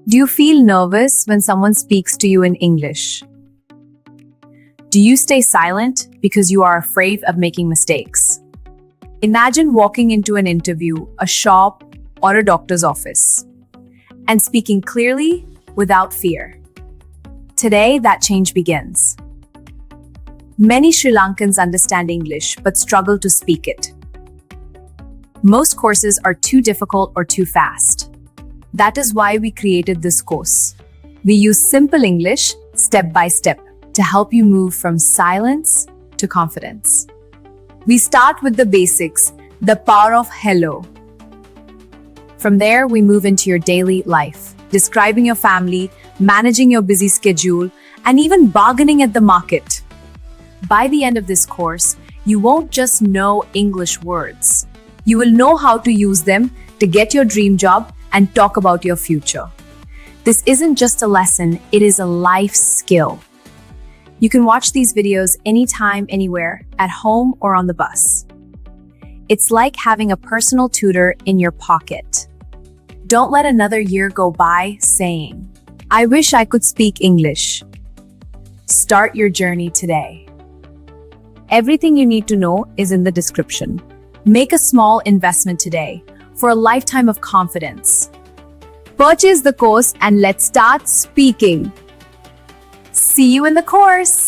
Do you feel nervous when someone speaks to you in English? Do you stay silent because you are afraid of making mistakes? Imagine walking into an interview, a shop, or a doctor's office, and speaking clearly without fear. Today, that change begins. Many Sri Lankans understand English but struggle to speak it. Most courses are too difficult or too fast. That is why we created this course. We use simple English, step by step, to help you move from silence to confidence. We start with the basics, the power of hello. From there, we move into your daily life, describing your family, managing your busy schedule, and even bargaining at the market. By the end of this course, you won't just know English words. You will know how to use them to get your dream job and talk about your future. This isn't just a lesson, it is a life skill. You can watch these videos anytime, anywhere, at home or on the bus. It's like having a personal tutor in your pocket. Don't let another year go by saying, "I wish I could speak English." Start your journey today. Everything you need to know is in the description. Make a small investment today for a lifetime of confidence. Purchase the course and let's start speaking. See you in the course.